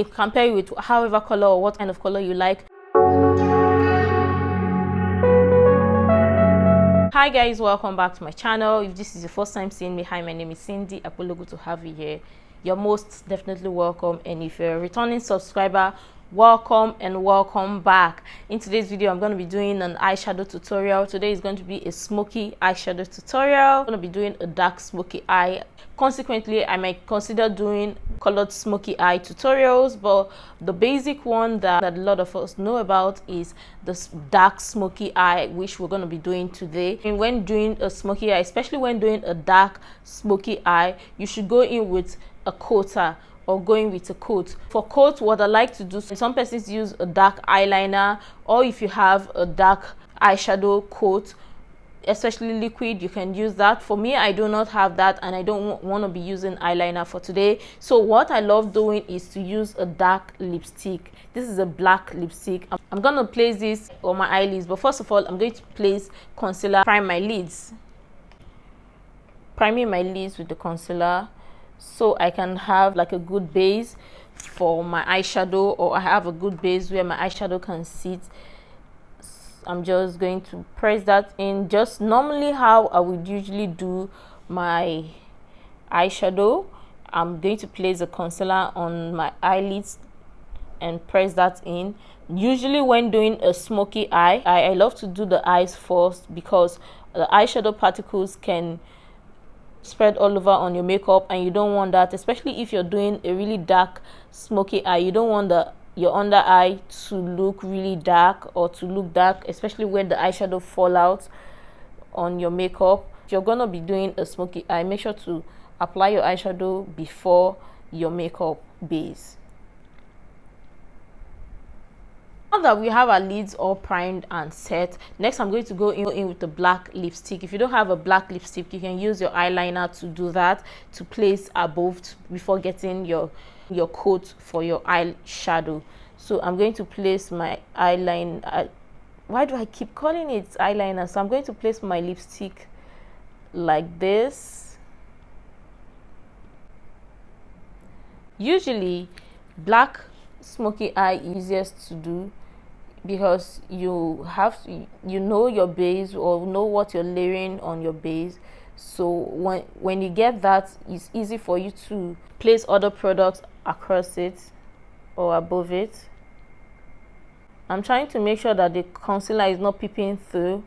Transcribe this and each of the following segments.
You compare it with however color or what kind of color you like. Hi guys, welcome back to my channel. If this is your first time seeing me, hi, my name is Cindy. Apollo, good to have you here. You're most definitely welcome, and if you're a returning subscriber, welcome and welcome back. In today's video, I'm going to be doing an eyeshadow tutorial. Today is going to be a smoky eyeshadow tutorial. I'm going to be doing a dark smoky eye. Consequently, I might consider doing colored smoky eye tutorials, but the basic one that a lot of us know about is the dark smoky eye, which we're going to be doing today. And when doing a smoky eye, especially when doing a dark smoky eye, you should go in with a coater or going with a coat. For coat, what I like to do, some persons use a dark eyeliner, or if you have a dark eyeshadow coat, especially liquid, you can use that. For me, I do not have that, and I don't want to be using eyeliner for today. So what I love doing is to use a dark lipstick. This is a black lipstick. I'm going to place this on my eyelids, but first of all, I'm going to place concealer, prime my lids, priming my lids with the concealer, so I can have like a good base for my eyeshadow, or I have a good base where my eyeshadow can sit. I'm just going to press that in, just normally how I would usually do my eyeshadow. I'm going to place a concealer on my eyelids and press that in. Usually when doing a smoky eye, I love to do the eyes first, because the eyeshadow particles can spread all over on your makeup, and you don't want that, especially if you're doing a really dark smoky eye. You don't want your under eye to look really dark or to look dark, especially when the eyeshadow fall out on your makeup. If you're gonna be doing a smoky eye, make sure to apply your eyeshadow before your makeup base. Now that we have our lids all primed and set, next I'm going to go in with the black lipstick. If you don't have a black lipstick, you can use your eyeliner to do that, to place above before getting your coat for your eyeshadow. So I'm going to place my eyeliner. Why do I keep calling it eyeliner? So I'm going to place my lipstick like this. Usually black smoky eye is easiest to do, because you have to, know your base, or know what you're layering on your base. So when you get that, it's easy for you to place other products across it or above it. I'm trying to make sure that the concealer is not peeping through,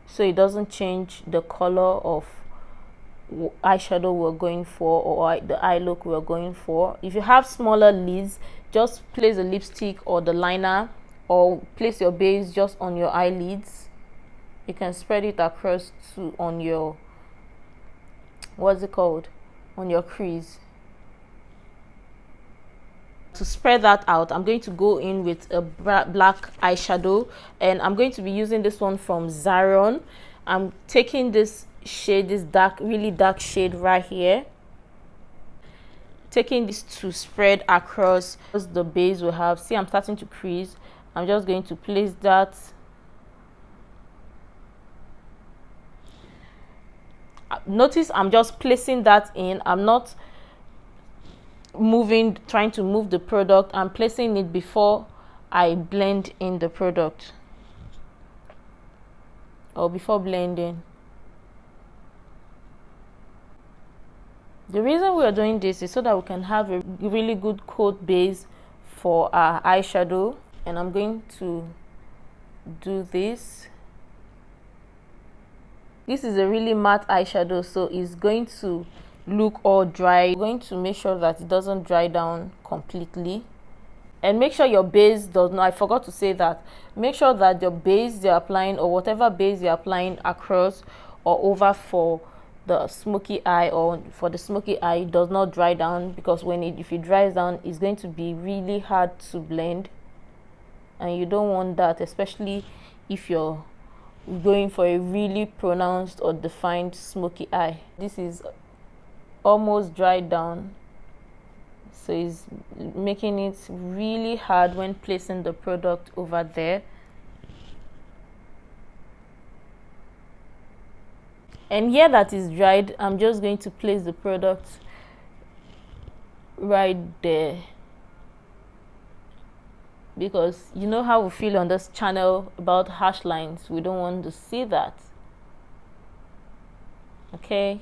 so it doesn't change the color of eyeshadow we're going for, or the eye look we're going for. If you have smaller lids, just place a lipstick or the liner, or place your base just on your eyelids. You can spread it across to on your, what's it called, on your crease. To spread that out, I'm going to go in with a black eyeshadow, and I'm going to be using this one from Zaron. I'm taking this shade, this dark, really dark shade right here, taking this to spread across the base we have. See, I'm starting to crease. I'm just going to place that. Notice I'm just placing that in. I'm not trying to move the product. I'm placing it before I blend in the product, or before blending. The reason we are doing this is so that we can have a really good coat base for our eyeshadow. And I'm going to do this. This is a really matte eyeshadow, so it's going to look all dry. You're going to make sure that it doesn't dry down completely, and make sure your base does not, I forgot to say that, make sure that your base you're applying, or whatever base you're applying across or over for the smoky eye, or for the smoky eye, does not dry down, because if it dries down, it's going to be really hard to blend, and you don't want that, especially if you're going for a really pronounced or defined smoky eye. This is almost dried down, so it's making it really hard when placing the product over there. And here that is dried, I'm just going to place the product right there. because you know how we feel on this channel about harsh lines. We don't want to see that. Okay.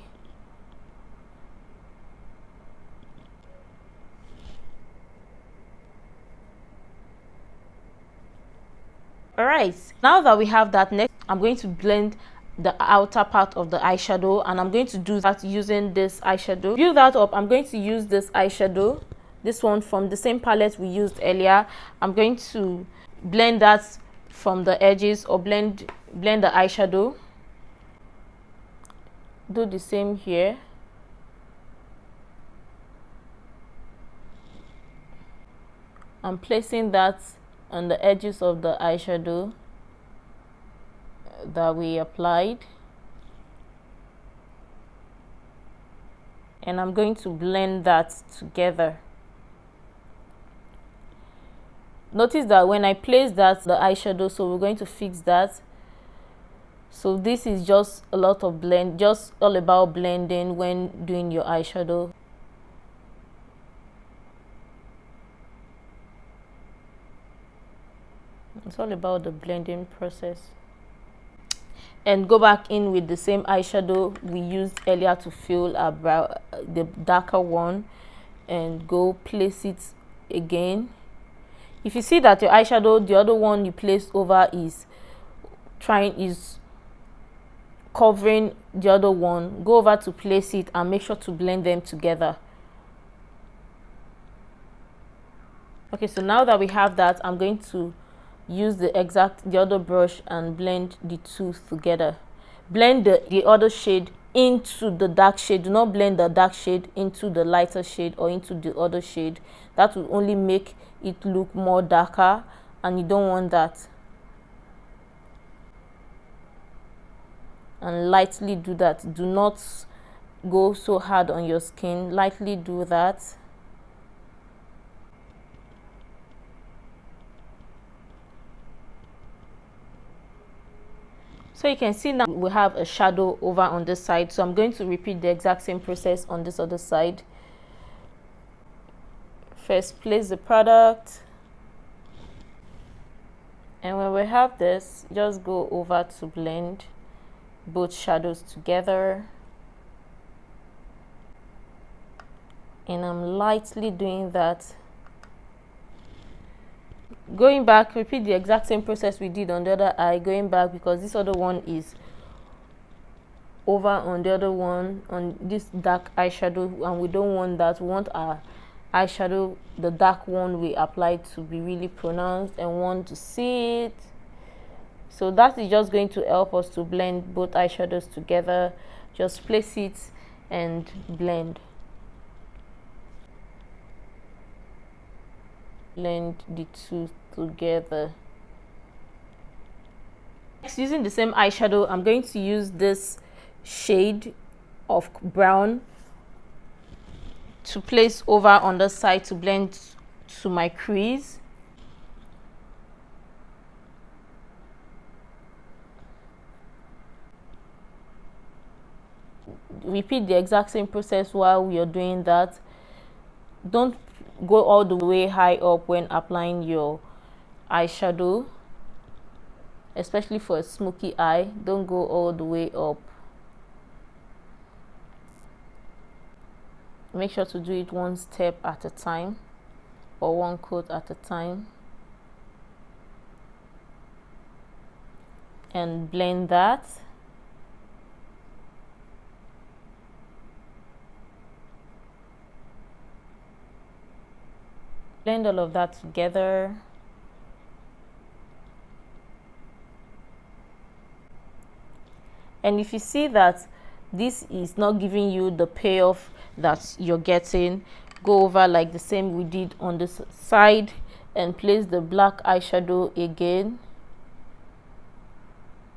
Alright, now that we have that, next I'm going to blend the outer part of the eyeshadow, and I'm going to do that using this eyeshadow. To build that up, I'm going to use this eyeshadow, this one from the same palette we used earlier. I'm going to blend that from the edges, or blend the eyeshadow. Do the same here. I'm placing that on the edges of the eyeshadow that we applied, and I'm going to blend that together. Notice that when I place that, the eyeshadow, so we're going to fix that. So this is just a lot of blend, just all about blending when doing your eyeshadow. It's all about the blending process. And go back in with the same eyeshadow we used earlier to fill our brow, the darker one, and go place it again. If you see that your eyeshadow, the other one you placed over, is covering the other one, go over to place it and make sure to blend them together. Okay, so now that we have that, I'm going to use the other brush and blend the two together. Blend the other shade into the dark shade. Do not blend the dark shade into the lighter shade or into the other shade. That will only make it look more darker, and you don't want that. And lightly do that. Do not go so hard on your skin. Lightly do that. So you can see now we have a shadow over on this side. So I'm going to repeat the exact same process on this other side. First, place the product. And when we have this, just go over to blend both shadows together. And I'm lightly doing that. Going back, repeat the exact same process we did on the other eye. Going back because this other one is over on the other one, on this dark eyeshadow, and we don't want that. We want our eyeshadow, the dark one we applied, to be really pronounced and want to see it. So that is just going to help us to blend both eyeshadows together. Just place it and blend. Blend the two together. Next, using the same eyeshadow, I'm going to use this shade of brown to place over on the side to blend to my crease. Repeat the exact same process while we are doing that. Don't go all the way high up when applying your eyeshadow, especially for a smoky eye. Don't go all the way up. Make sure to do it one step at a time, or one coat at a time, and blend that. Blend all of that together. And if you see that this is not giving you the payoff that you're getting, go over like the same we did on this side and place the black eyeshadow again.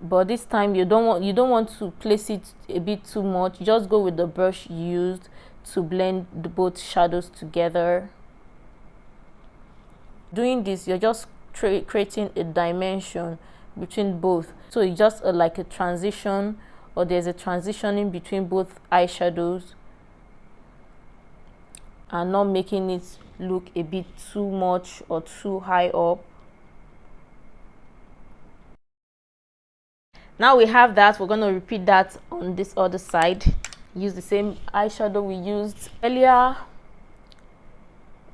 But this time you don't want to place it a bit too much. Just go with the brush you used to blend both shadows together. Doing this, you're just creating a dimension between both. So it's just like a transition, or there's a transition in between both eyeshadows, and not making it look a bit too much or too high up. Now we have that. We're going to repeat that on this other side. Use the same eyeshadow we used earlier.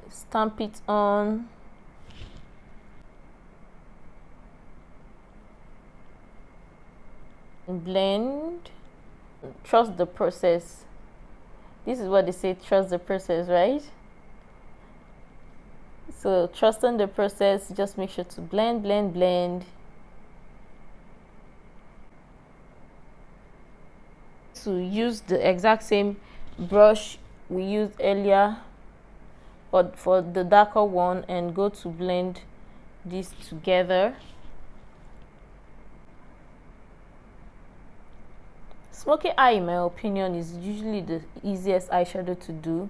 Stamp it on. Blend. Trust the process. This is what they say, trust the process, right? So trusting the process, just make sure to blend, blend, blend. To use the exact same brush we used earlier, but for the darker one, and go to blend these together. Smoky eye, in my opinion, is usually the easiest eyeshadow to do.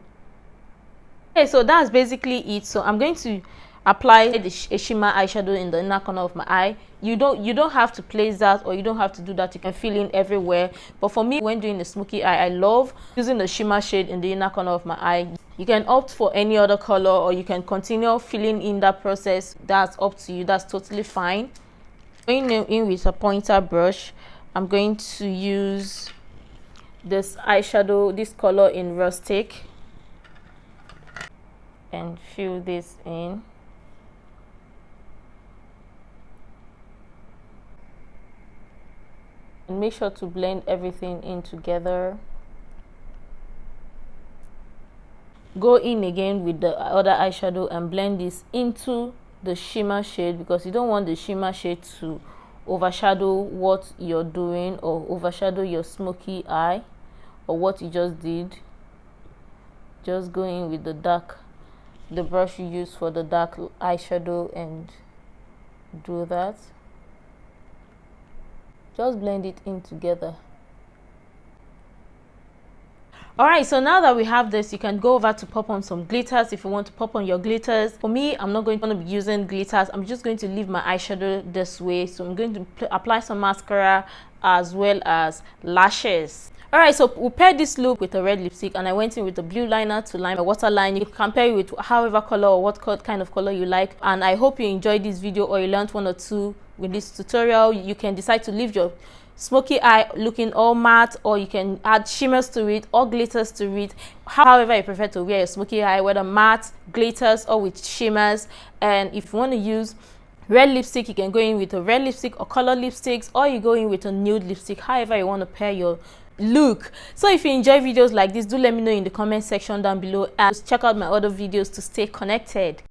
Okay, so that's basically it. So I'm going to apply a shimmer eyeshadow in the inner corner of my eye. You don't have to place that, or you don't have to do that. You can fill in everywhere. But for me, when doing the smoky eye, I love using the shimmer shade in the inner corner of my eye. You can opt for any other color, or you can continue filling in that process. That's up to you. That's totally fine. Going in with a pointer brush, I'm going to use this eyeshadow, this color in Rustic, and fill this in. And make sure to blend everything in together. Go in again with the other eyeshadow and blend this into the shimmer shade, because you don't want the shimmer shade to overshadow what you're doing, or overshadow your smoky eye, or what you just did. Just go in with the brush you use for the dark eyeshadow, and do that. Just blend it in together. Alright, so now that we have this, you can go over to pop on some glitters if you want to pop on your glitters. For me, I'm not going to be using glitters. I'm just going to leave my eyeshadow this way. So I'm going to apply some mascara as well as lashes. Alright, so we paired this look with a red lipstick, and I went in with the blue liner to line my waterline. You can pair it with however color or what kind of color you like. And I hope you enjoyed this video, or you learned one or two with this tutorial. You can decide to leave your smoky eye looking all matte, or you can add shimmers to it or glitters to it, however you prefer to wear your smoky eye, whether matte, glitters, or with shimmers. And if you want to use red lipstick, you can go in with a red lipstick or color lipsticks, or you go in with a nude lipstick, however you want to pair your look. So if you enjoy videos like this, do let me know in the comment section down below, and check out my other videos to stay connected.